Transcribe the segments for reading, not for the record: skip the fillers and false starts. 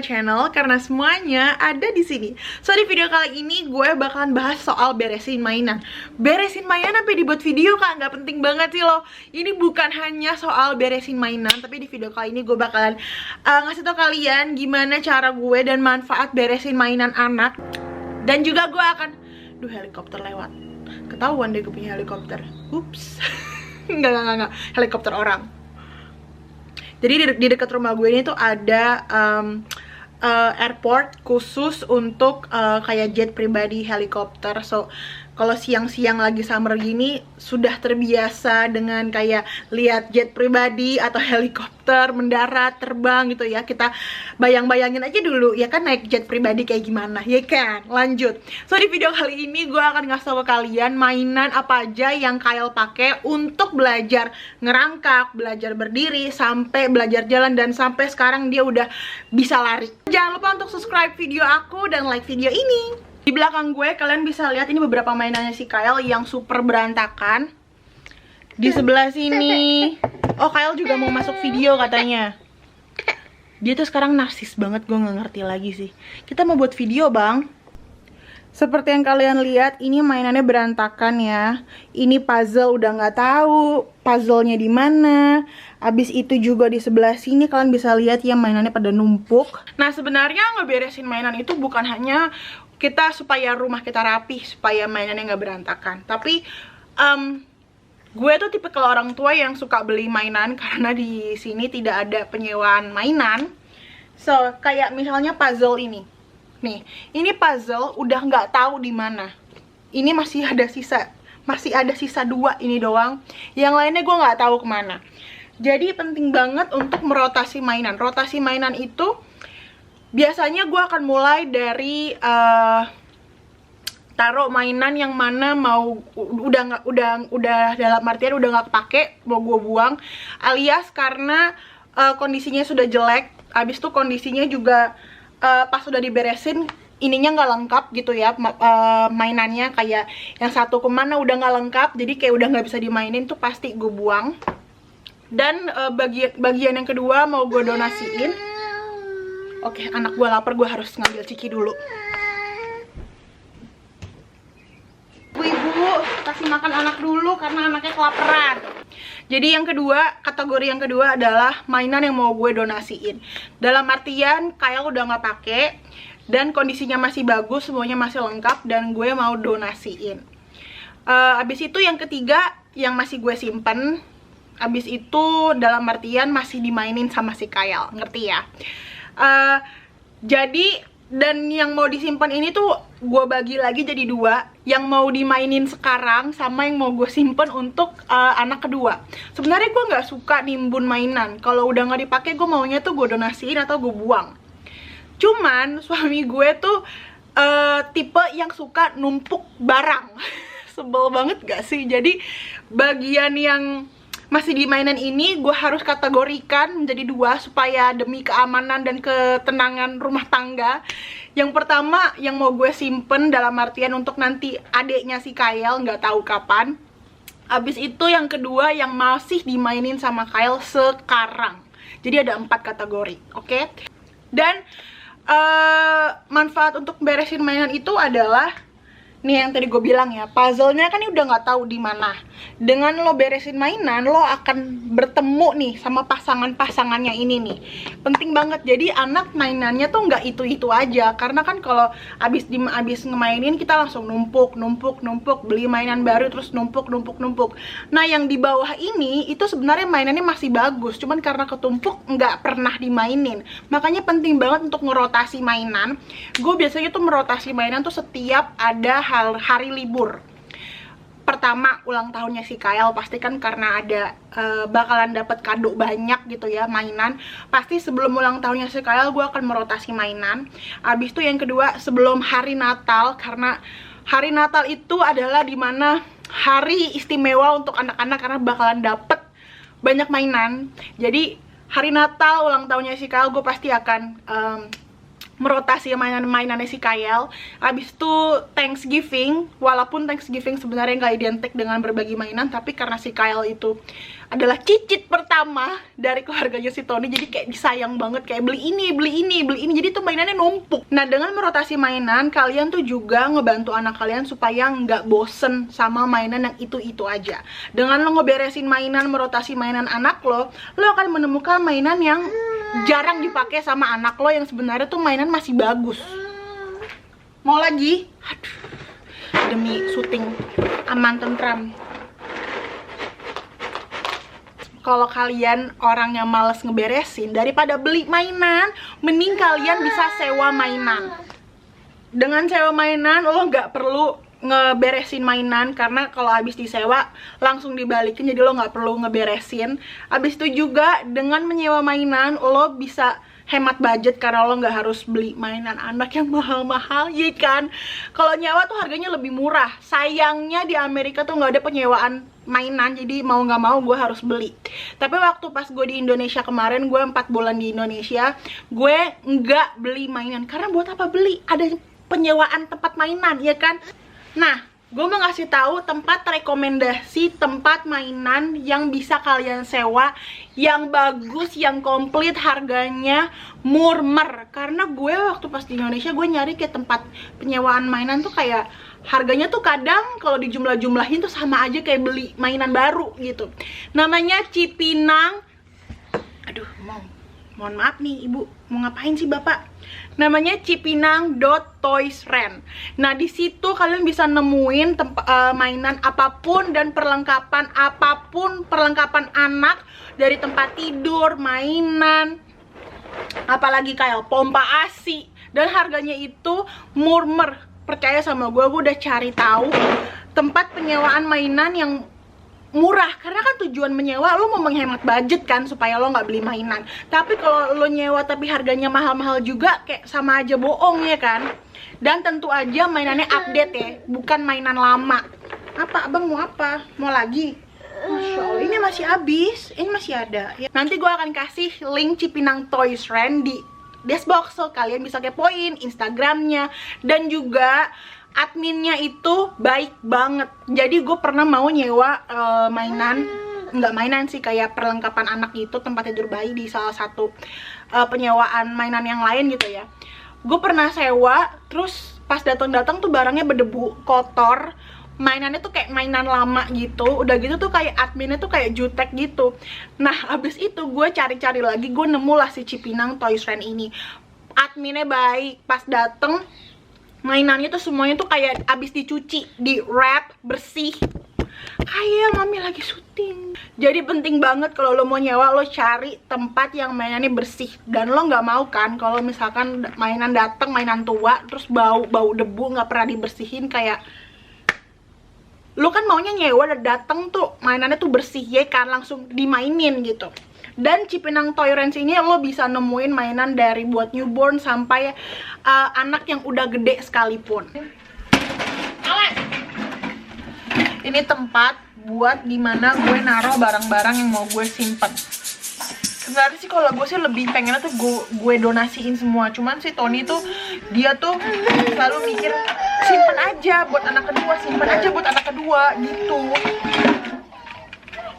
channel karena semuanya ada di sini. So di video kali ini gue bakalan bahas soal beresin mainan. Beresin mainan sampai dibuat video kak, nggak penting banget sih loh. Ini bukan hanya soal beresin mainan, tapi di video kali ini gue bakalan ngasih tau kalian gimana cara gue dan manfaat beresin mainan anak. Dan juga gue akan, helikopter lewat. Ketahuan deh gue punya helikopter. Ups. Enggak, helikopter orang. Jadi di dekat rumah gue ini tuh ada airport khusus untuk kayak jet pribadi, helikopter. So kalau siang-siang lagi summer gini sudah terbiasa dengan kayak lihat jet pribadi atau helikopter mendarat, terbang gitu ya. Kita bayang-bayangin aja dulu ya kan naik jet pribadi kayak gimana, ya kan? Lanjut. So di video kali ini gue akan ngasih tau ke kalian mainan apa aja yang Kyle pakai untuk belajar ngerangkak, belajar berdiri, sampai belajar jalan, dan sampai sekarang dia udah bisa lari. Jangan lupa untuk subscribe video aku dan like video ini. Di belakang gue kalian bisa lihat ini beberapa mainannya si Kyle yang super berantakan. Di sebelah sini, oh Kyle juga mau masuk video katanya. Dia tuh sekarang narsis banget, gue nggak ngerti lagi sih. Kita mau buat video bang. Seperti yang kalian lihat, ini mainannya berantakan ya. Ini puzzle udah nggak tahu puzzle-nya di mana. Abis itu juga di sebelah sini kalian bisa lihat ya mainannya pada numpuk. Nah sebenarnya ngeberesin mainan itu bukan hanya kita supaya rumah kita rapih, supaya mainannya nggak berantakan. Tapi gue tuh tipe kalau orang tua yang suka beli mainan karena di sini tidak ada penyewaan mainan. So kayak misalnya puzzle ini. Nih, ini puzzle udah nggak tahu di mana. Ini masih ada sisa 2 ini doang. Yang lainnya gue nggak tahu kemana. Jadi penting banget untuk merotasi mainan. Rotasi mainan itu biasanya gue akan mulai dari taruh mainan yang mana mau udah dalam artian udah nggak kepake, mau gue buang, alias karena kondisinya sudah jelek. Habis itu kondisinya juga pas udah diberesin ininya nggak lengkap gitu ya, mainannya kayak yang satu kemana udah nggak lengkap, jadi kayak udah nggak bisa dimainin tuh pasti gue buang. Dan bagian yang kedua mau gue donasiin. Oke, anak gue lapar, gue harus ngambil ciki dulu. Ibu, kasih makan anak dulu karena anaknya kelaparan. Jadi yang kedua, kategori yang kedua adalah mainan yang mau gue donasiin. Dalam artian Kyle udah nggak pakai dan kondisinya masih bagus, semuanya masih lengkap dan gue mau donasiin. Abis itu yang ketiga yang masih gue simpen. Abis itu dalam artian masih dimainin sama si Kyle, ngerti ya? Jadi dan yang mau disimpan ini tuh gue bagi lagi jadi 2, yang mau dimainin sekarang sama yang mau gue simpen untuk anak kedua. Sebenarnya gue nggak suka nimbun mainan. Kalau udah nggak dipakai gue maunya tuh gue donasiin atau gue buang. Cuman suami gue tuh tipe yang suka numpuk barang. Sebel banget gak sih? Jadi bagian yang masih di mainan ini gue harus kategorikan menjadi 2 supaya demi keamanan dan ketenangan rumah tangga. Yang pertama yang mau gue simpen dalam artian untuk nanti adeknya si Kyle, nggak tahu kapan. Abis itu yang kedua yang masih dimainin sama Kyle sekarang. Jadi ada 4 kategori, oke? Dan manfaat untuk beresin mainan itu adalah nih yang tadi gue bilang ya, puzzle-nya kan ini udah nggak tahu di mana. Dengan lo beresin mainan, lo akan bertemu nih sama pasangan-pasangannya ini nih. Penting banget. Jadi anak mainannya tuh nggak itu-itu aja. Karena kan kalau abis ngemainin kita langsung numpuk, beli mainan baru terus numpuk. Nah yang di bawah ini itu sebenarnya mainannya masih bagus, cuman karena ketumpuk nggak pernah dimainin. Makanya penting banget untuk ngerotasi mainan. Gue biasanya tuh merotasi mainan tuh setiap ada hari libur. Pertama ulang tahunnya si Kyle, pasti kan karena ada bakalan dapat kado banyak gitu ya, mainan. Pasti sebelum ulang tahunnya si Kyle gue akan merotasi mainan. Abis itu yang kedua sebelum hari Natal, karena hari Natal itu adalah dimana hari istimewa untuk anak-anak karena bakalan dapet banyak mainan. Jadi hari Natal ulang tahunnya si Kyle gue pasti akan merotasi mainan-mainannya si Kyle. Abis itu Thanksgiving, walaupun Thanksgiving sebenarnya nggak identik dengan berbagi mainan, tapi karena si Kyle itu adalah cicit pertama dari keluarganya si Tony, jadi kayak disayang banget, kayak beli ini, jadi tuh mainannya numpuk. Nah, dengan merotasi mainan, kalian tuh juga ngebantu anak kalian supaya nggak bosen sama mainan yang itu-itu aja. Dengan lo ngeberesin mainan, merotasi mainan anak lo akan menemukan mainan yang jarang dipakai sama anak lo, yang sebenarnya tuh mainan masih bagus. Mau lagi? Aduh, demi syuting aman tentram. Kalau kalian orang yang males ngeberesin, daripada beli mainan, mending kalian bisa sewa mainan. Dengan sewa mainan, lo nggak perlu ngeberesin mainan, karena kalau habis disewa langsung dibalikin, jadi lo nggak perlu ngeberesin. Habis itu juga dengan menyewa mainan, lo bisa hemat budget karena lo nggak harus beli mainan anak yang mahal-mahal, ya kan? Kalau nyewa tuh harganya lebih murah. Sayangnya di Amerika tuh nggak ada penyewaan mainan, jadi mau nggak mau gue harus beli. Tapi waktu pas gue di Indonesia kemarin, gue 4 bulan di Indonesia, gue nggak beli mainan. Karena buat apa beli? Ada penyewaan tempat mainan, ya kan? Nah, gue mau ngasih tahu tempat rekomendasi tempat mainan yang bisa kalian sewa, yang bagus, yang komplit, harganya murmer. Karena gue waktu pas di Indonesia, gue nyari ke tempat penyewaan mainan tuh kayak harganya tuh kadang kalau dijumlah-jumlahin tuh sama aja kayak beli mainan baru gitu. Namanya Cipinang. Aduh, mohon maaf nih ibu, mau ngapain sih bapak? Namanya Cipinang.toysrent. Nah, di situ kalian bisa nemuin mainan apapun dan perlengkapan apapun, perlengkapan anak, dari tempat tidur, mainan, apalagi kayak pompa ASI, dan harganya itu murmer. Percaya sama gue udah cari tahu tempat penyewaan mainan yang murah, karena kan tujuan menyewa lo mau menghemat budget kan, supaya lo nggak beli mainan. Tapi kalau lo nyewa tapi harganya mahal-mahal juga, kayak sama aja bohong, ya kan? Dan tentu aja mainannya update ya, bukan mainan lama. Apa abang mau apa? Mau lagi? Masya Allah, ini masih habis, ini masih ada ya. Nanti gue akan kasih link Cipinang Toysrent di Dashbox, so kalian bisa kepoin Instagramnya. Dan juga adminnya itu baik banget. Jadi gue pernah mau nyewa mainan, nggak mainan sih, kayak perlengkapan anak gitu, tempat tidur bayi di salah satu penyewaan mainan yang lain gitu ya. Gue pernah sewa, terus pas datang-datang tuh barangnya berdebu, kotor, mainannya tuh kayak mainan lama gitu. Udah gitu tuh kayak adminnya tuh kayak jutek gitu. Nah, abis itu gue cari-cari lagi, gue nemulah si Cipinang Toysrent ini. Adminnya baik, pas dateng mainannya tuh semuanya tuh kayak abis dicuci, di wrap, bersih, kayak mami lagi syuting. Jadi penting banget kalau lo mau nyewa, lo cari tempat yang mainannya bersih. Dan lo nggak mau kan kalau misalkan mainan dateng, mainan tua, terus bau debu, nggak pernah dibersihin. Kayak lo kan maunya nyewa dateng tuh mainannya tuh bersih, ya kan, langsung dimainin gitu. Dan Cipinang Toysrent ini lo bisa nemuin mainan dari buat newborn sampai anak yang udah gede sekalipun. Ini tempat buat dimana gue naruh barang-barang yang mau gue simpen. Sebenarnya sih kalau gue sih lebih pengennya tuh gue donasiin semua. Cuman si Tony tuh, dia tuh selalu mikir simpen aja buat anak kedua, simpen aja buat anak kedua gitu.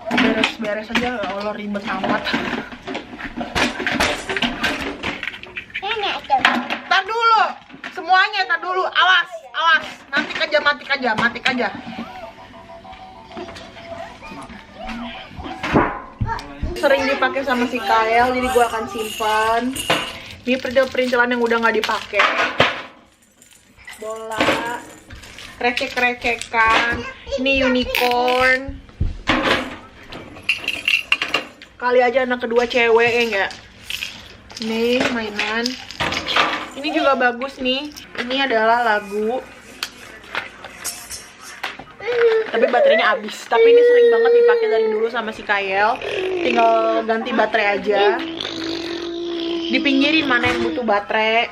Beres-beres aja, ya Allah, ribet amat. Tar dulu, semuanya tar dulu, awas, matik aja. Sering dipakai sama si Kyle, jadi gue akan simpan. Ini perintilan yang udah nggak dipakai. Bola, recek-recekan, ini unicorn. Kali aja anak kedua cewek, ya enggak? Nih mainan. Ini juga bagus nih. Ini adalah lagu. Tapi baterainya habis. Tapi ini sering banget dipakai dari dulu sama si Kyle. Tinggal ganti baterai aja. Dipinggirin mana yang butuh baterai.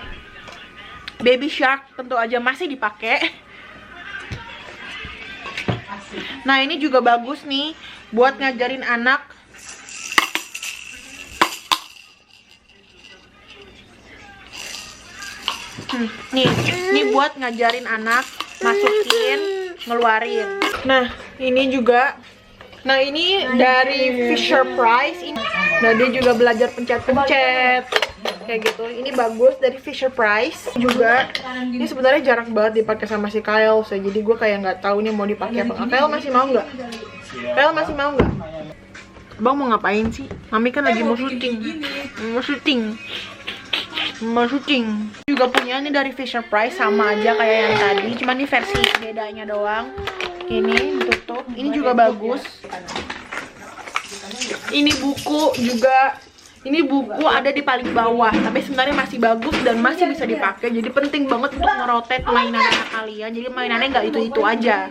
Baby Shark tentu aja masih dipakai. Nah, ini juga bagus nih buat ngajarin anak. Nih buat ngajarin anak, masukin, ngeluarin. Nah, ini juga. Nah, ini dari Fisher Price. Nah, dia juga belajar pencet-pencet kayak gitu. Ini bagus dari Fisher Price juga. Ini sebenarnya jarang banget dipakai sama si Kyle, so, jadi gue kayak nggak tahu nih mau dipakai apa. Kyle masih mau nggak? Kyle masih mau nggak? Bang mau ngapain sih? Mami kan lagi mau syuting. Mau syuting. Juga punya ini dari Fisher Price, sama aja kayak yang tadi, cuman ini versi bedanya doang. Ini ditutup. Ini juga bagus. Ini buku juga. Ini buku ada di paling bawah, tapi sebenarnya masih bagus dan masih bisa dipakai. Jadi penting banget untuk ngerotate mainan anak kalian. Jadi mainannya nggak itu-itu aja.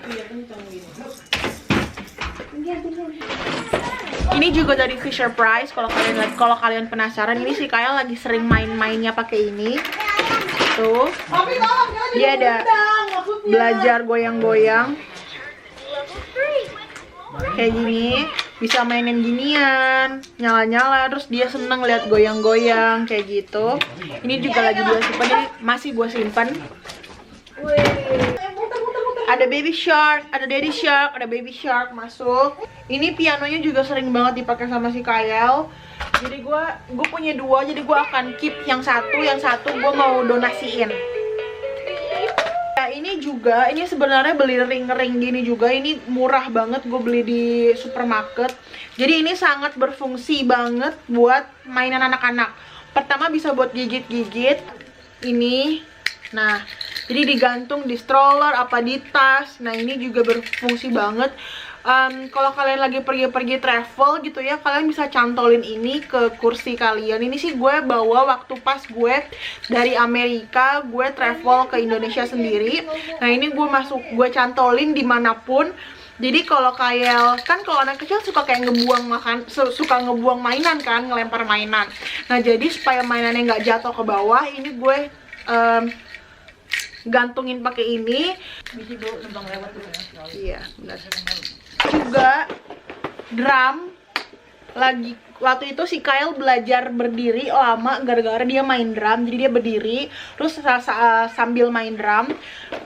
Ini juga dari Fisher Price. Kalau kalian penasaran, ini si Kyle lagi sering main-mainnya pakai ini. Tuh. Dia ada belajar goyang-goyang. Kayak gini, bisa mainin ginian, nyala-nyala, terus dia seneng lihat goyang-goyang kayak gitu. Ini juga lagi dia simpan, jadi masih gue simpan. Ada baby shark, ada daddy shark, ada baby shark masuk. Ini pianonya juga sering banget dipakai sama si Kyle. Jadi gue punya dua, jadi gue akan keep yang satu gue mau donasiin. Ini juga, ini sebenarnya beli ring-ring gini juga, ini murah banget, gue beli di supermarket. Jadi ini sangat berfungsi banget buat mainan anak-anak. Pertama bisa buat gigit-gigit. Ini, nah, jadi digantung di stroller apa di tas. Nah, ini juga berfungsi banget. Kalau kalian lagi pergi-pergi travel gitu ya, kalian bisa cantolin ini ke kursi kalian. Ini sih gue bawa waktu pas gue dari Amerika, gue travel ke Indonesia sendiri. Nah, ini gue cantolin dimanapun. Jadi kalau kayak, kan kalau anak kecil suka kayak suka ngebuang mainan kan, ngelempar mainan. Nah, jadi supaya mainannya nggak jatuh ke bawah, ini gue gantungin pakai ini. Iya, benar. Juga drum, lagi waktu itu si Kyle belajar berdiri lama gara-gara dia main drum. Jadi dia berdiri terus sambil main drum,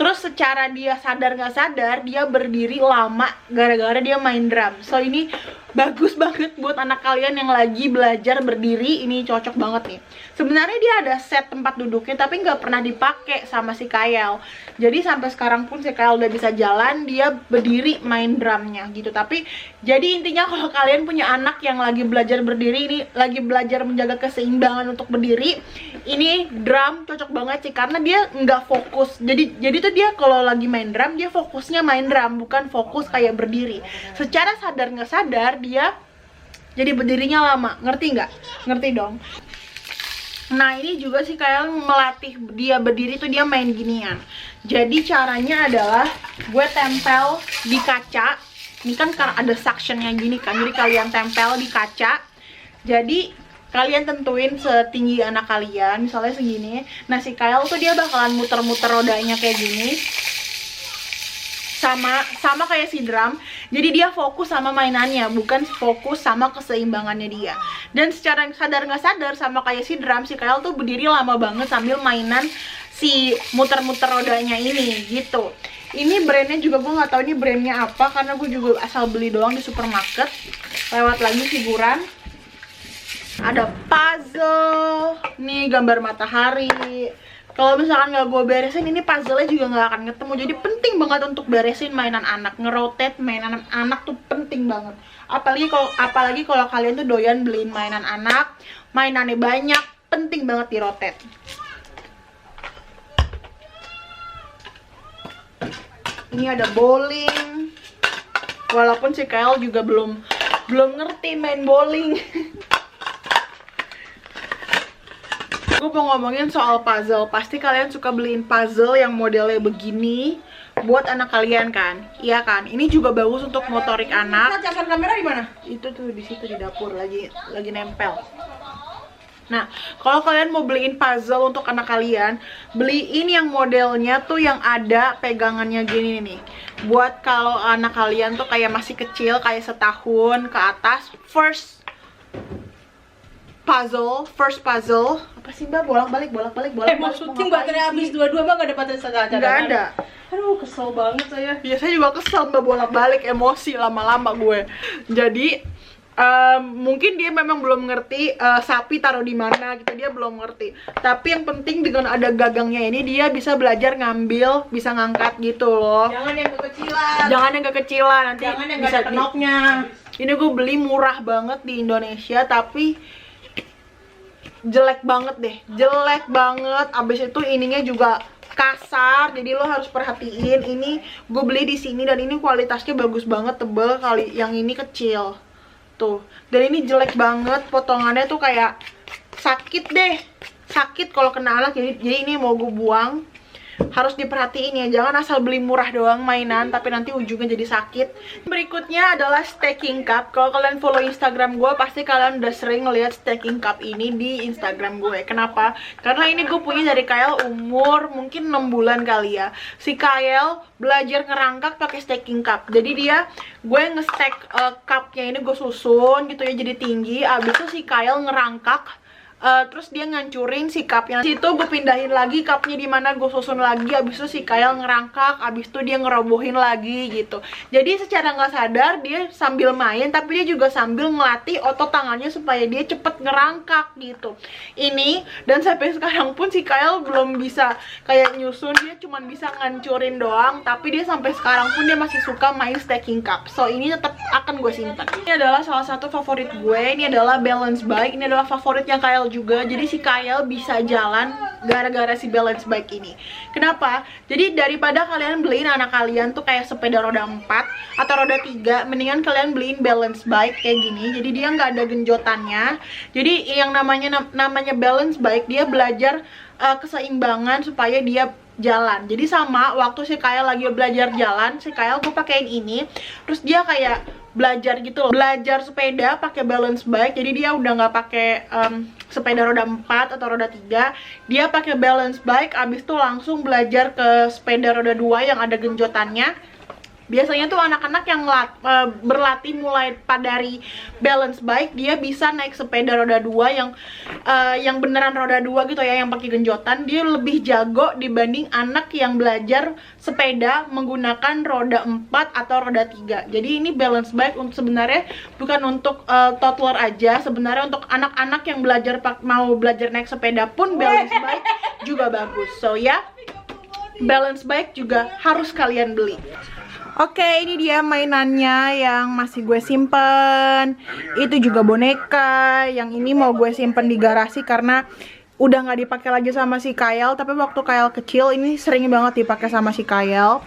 terus secara dia sadar nggak sadar dia berdiri lama gara-gara dia main drum. So ini bagus banget buat anak kalian yang lagi belajar berdiri. Ini cocok banget nih. Sebenarnya dia ada set tempat duduknya, tapi nggak pernah dipakai sama si Kyle. Jadi sampai sekarang pun si Kyle udah bisa jalan, dia berdiri main drumnya gitu. Tapi jadi intinya kalau kalian punya anak yang lagi belajar berdiri, ini lagi belajar menjaga keseimbangan untuk berdiri, ini drum cocok banget sih, karena dia nggak fokus. Jadi tuh dia kalau lagi main drum, dia fokusnya main drum, bukan fokus kayak berdiri. Secara sadar nggak sadar dia jadi berdirinya lama. Ngerti nggak? Ngerti dong. Nah, ini juga sih kayak melatih dia berdiri tuh, dia main ginian. Jadi caranya adalah gue tempel di kaca. Ini kan karena ada suctionnya gini kan, jadi kalian tempel di kaca. Jadi kalian tentuin setinggi anak kalian, misalnya segini. Nah, si Kyle tuh dia bakalan muter-muter rodanya kayak gini, sama kayak si drum. Jadi dia fokus sama mainannya, bukan fokus sama keseimbangannya dia. Dan secara sadar nggak sadar, sama kayak si drum, si Kyle tuh berdiri lama banget sambil mainan si muter-muter rodanya ini gitu. Ini brandnya juga gue nggak tahu ini brandnya apa, karena gue juga asal beli doang di supermarket. Lewat lagi figuran, ada puzzle, nih gambar matahari. Kalau misalkan nggak gue beresin, ini puzzle-nya juga nggak akan ketemu. Jadi penting banget untuk beresin mainan anak, ngerotate mainan anak tuh penting banget. Apalagi kalau kalian tuh doyan beliin mainan anak, mainannya banyak, penting banget di-rotate. Ini ada bowling. Walaupun si Kyle juga belum ngerti main bowling. Gue mau ngomongin soal puzzle. Pasti kalian suka beliin puzzle yang modelnya begini buat anak kalian kan? Iya kan? Ini juga bagus untuk motorik anak. Casan kamera di mana? Itu tuh di situ di dapur lagi nempel. Nah, kalau kalian mau beliin puzzle untuk anak kalian, beliin yang modelnya tuh yang ada pegangannya gini nih. Buat kalau anak kalian tuh kayak masih kecil, kayak setahun ke atas, first first puzzle. Apa sih Mbak? Bolak-balik. Mau syuting baterainya habis dua-dua Mbak, gak ada baterai cadangan. Nggak ada. Aduh, kesel banget saya. Ya saya juga kesel Mbak, bolak-balik, emosi lama-lama gue. Jadi mungkin dia memang belum ngerti sapi taruh di mana gitu, dia belum ngerti. Tapi yang penting dengan ada gagangnya ini dia bisa belajar ngambil, bisa ngangkat gitu loh. Jangan yang kekecilan. Nanti Jangan yang bisa gak ada kenopnya. Ini gue beli murah banget di Indonesia tapi jelek banget deh, jelek banget. Abis itu ininya juga kasar, jadi lo harus perhatiin. Ini gue beli di sini dan ini kualitasnya bagus banget, tebel kali. Yang ini kecil tuh, dan ini jelek banget, potongannya tuh kayak sakit deh, sakit kalau kena anak. Jadi ini mau gue buang. Harus diperhatiin ya, jangan asal beli murah doang mainan tapi nanti ujungnya jadi sakit. Berikutnya adalah stacking cup. Kalau kalian follow Instagram gue pasti kalian udah sering ngeliat stacking cup ini di Instagram gue. Kenapa? Karena ini gue punya dari Kyle umur mungkin 6 bulan kali ya. Si Kyle belajar ngerangkak pakai stacking cup. Jadi gue nge-stack cupnya ini gue susun gitu ya jadi tinggi. Abis itu si Kyle ngerangkak. Terus dia ngancurin si cupnya. Situ gue pindahin lagi cupnya di mana, gue susun lagi. Abis itu si Kyle ngerangkak, abis itu dia ngerobohin lagi gitu. Jadi secara nggak sadar dia sambil main, tapi dia juga sambil ngelatih otot tangannya supaya dia cepet ngerangkak gitu. Ini, dan sampai sekarang pun si Kyle belum bisa kayak nyusun, dia cuma bisa ngancurin doang. Tapi dia sampai sekarang pun dia masih suka main stacking cup. So ini tetap akan gue simpan. Ini adalah salah satu favorit gue. Ini adalah balance bike. Ini adalah favoritnya Kyle juga. Jadi si Kyle bisa jalan gara-gara si balance bike ini. Kenapa? Jadi daripada kalian beliin anak kalian tuh kayak sepeda roda 4 atau roda 3, mendingan kalian beliin balance bike kayak gini. Jadi dia nggak ada genjotannya. Jadi yang namanya balance bike, dia belajar keseimbangan supaya dia jalan. Jadi sama waktu si Kyle lagi belajar jalan, si Kyle gue pakein ini, terus dia kayak belajar gitu loh, belajar sepeda pakai balance bike. Jadi dia udah nggak pakai sepeda roda 4 atau roda 3, dia pakai balance bike. Abis itu langsung belajar ke sepeda roda 2 yang ada genjotannya. Biasanya tuh anak-anak yang berlatih mulai dari balance bike, dia bisa naik sepeda roda 2 yang beneran roda 2 gitu ya, yang pakai genjotan. Dia lebih jago dibanding anak yang belajar sepeda menggunakan roda 4 atau roda 3. Jadi ini balance bike untuk sebenarnya bukan untuk toddler aja, sebenarnya untuk anak-anak yang mau belajar naik sepeda pun balance bike juga bagus. So ya, balance bike juga harus kalian beli. Oke, ini dia mainannya yang masih gue simpen. Itu juga boneka. Yang ini mau gue simpen di garasi karena udah nggak dipakai lagi sama si Kyle. Tapi waktu Kyle kecil ini sering banget dipakai sama si Kyle.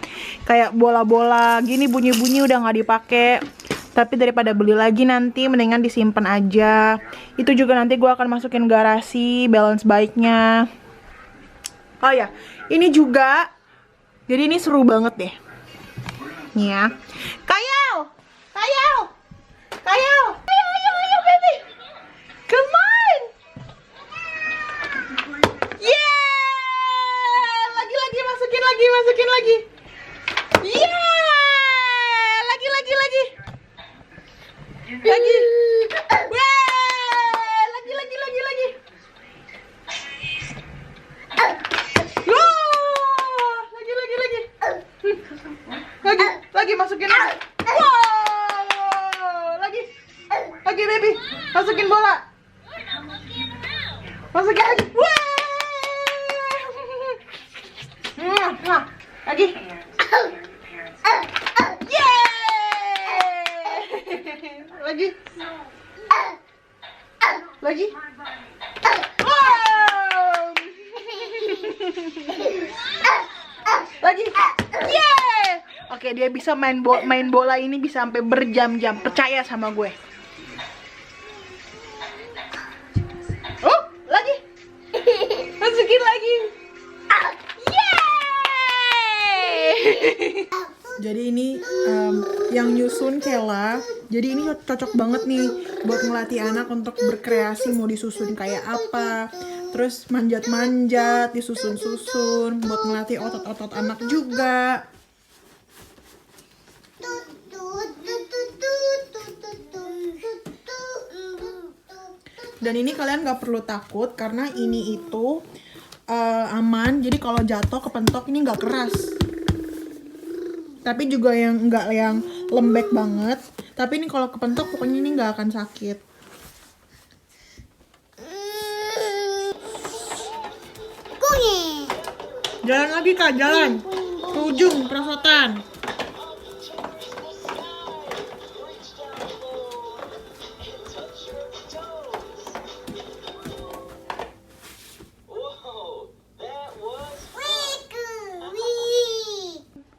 Kayak bola-bola gini bunyi-bunyi udah nggak dipakai. Tapi daripada beli lagi nanti mendingan disimpan aja. Itu juga nanti gue akan masukin garasi balance bike-nya. Oh ya, ini juga. Jadi ini seru banget deh. Ya, Kyle, ayo baby, come on, yeah, lagi masukin lagi, yeah, lagi, wah, lagi. Lagi masukin lagi. Wow, lagi baby, masukin bola. Masukin lagi. Wah. Lagi. Yeay. Lagi. Wow. Lagi. Yeay. Oke, dia bisa main bola ini bisa sampai berjam-jam. Percaya sama gue. Oh, lagi. Masukin lagi. Yeay. Jadi ini yang nyusun Kela. Jadi ini cocok banget nih buat ngelatih anak untuk berkreasi mau disusun kayak apa. Terus manjat-manjat, disusun-susun buat ngelatih otot-otot anak juga. Dan ini kalian nggak perlu takut karena ini itu aman. Jadi kalau jatuh kepentok ini nggak keras. Tapi juga yang nggak yang lembek banget. Tapi ini kalau kepentok pokoknya ini nggak akan sakit. Jalan lagi Kak, jalan ke ujung perosotan.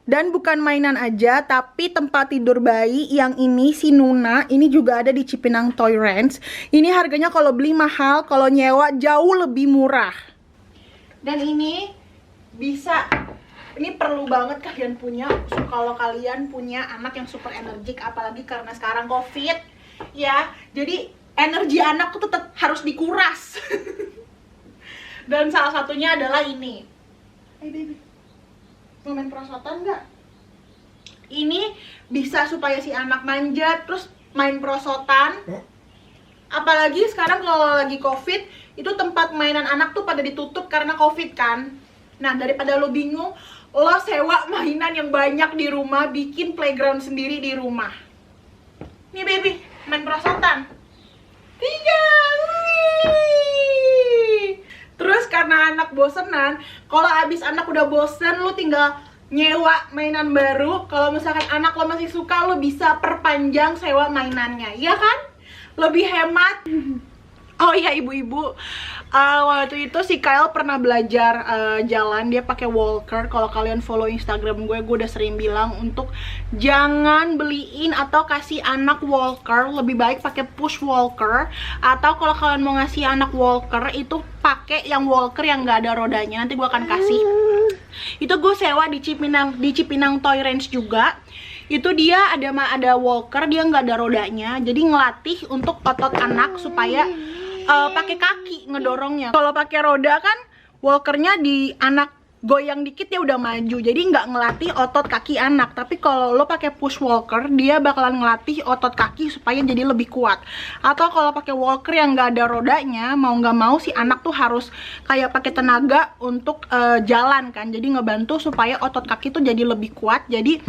Dan bukan mainan aja, tapi tempat tidur bayi yang ini si Nuna, ini juga ada di Cipinang Toy Ranch. Ini harganya kalau beli mahal, kalau nyewa jauh lebih murah. Dan ini bisa, ini perlu banget kalian punya, kalau kalian punya anak yang super energik, apalagi karena sekarang COVID, ya. Jadi energi anak tuh tetap harus dikuras. Dan salah satunya adalah ini. Hey baby, mau main perosotan nggak? Ini bisa supaya si anak manjat, terus main perosotan. Apalagi sekarang kalau lagi COVID, itu tempat mainan anak tuh pada ditutup karena COVID kan. Nah, daripada lo bingung, lo sewa mainan yang banyak di rumah, bikin playground sendiri di rumah. Nih baby, main perosotan. 3, wih. Terus karena anak bosenan, kalau abis anak udah bosen, lo tinggal nyewa mainan baru. Kalau misalkan anak lo masih suka, lo bisa perpanjang sewa mainannya, iya kan? Lebih hemat. Oh iya ibu-ibu, waktu itu si Kyle pernah belajar jalan, dia pakai walker. Kalau kalian follow Instagram gue udah sering bilang untuk jangan beliin atau kasih anak walker, lebih baik pakai push walker. Atau kalau kalian mau ngasih anak walker, itu pakai yang walker yang nggak ada rodanya. Nanti gue akan kasih. Itu gue sewa di Cipinang Toy Ranch juga. Itu dia ada walker, dia nggak ada rodanya, jadi ngelatih untuk otot anak supaya pakai kaki ngedorongnya. Kalau pakai roda kan walkernya di anak goyang dikit ya udah maju, jadi nggak ngelatih otot kaki anak. Tapi kalau lo pakai push walker, dia bakalan ngelatih otot kaki supaya jadi lebih kuat. Atau kalau pakai walker yang nggak ada rodanya, mau nggak mau si anak tuh harus kayak pakai tenaga untuk jalan kan, jadi ngebantu supaya otot kaki tuh jadi lebih kuat, jadi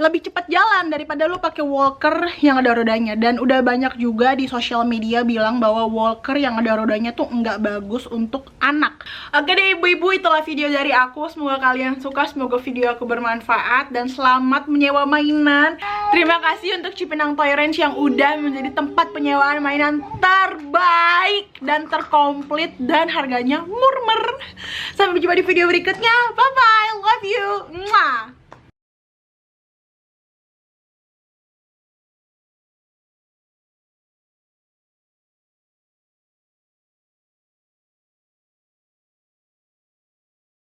lebih cepat jalan daripada lo pakai walker yang ada rodanya. Dan udah banyak juga di sosial media bilang bahwa walker yang ada rodanya tuh nggak bagus untuk anak. Oke deh ibu-ibu, itulah video dari aku. Semoga kalian suka, semoga video aku bermanfaat, dan selamat menyewa mainan. Terima kasih untuk Cipinang Toy Ranch yang udah menjadi tempat penyewaan mainan terbaik dan terkomplit dan harganya murmer. Sampai jumpa di video berikutnya. Bye bye, love you. Mwah.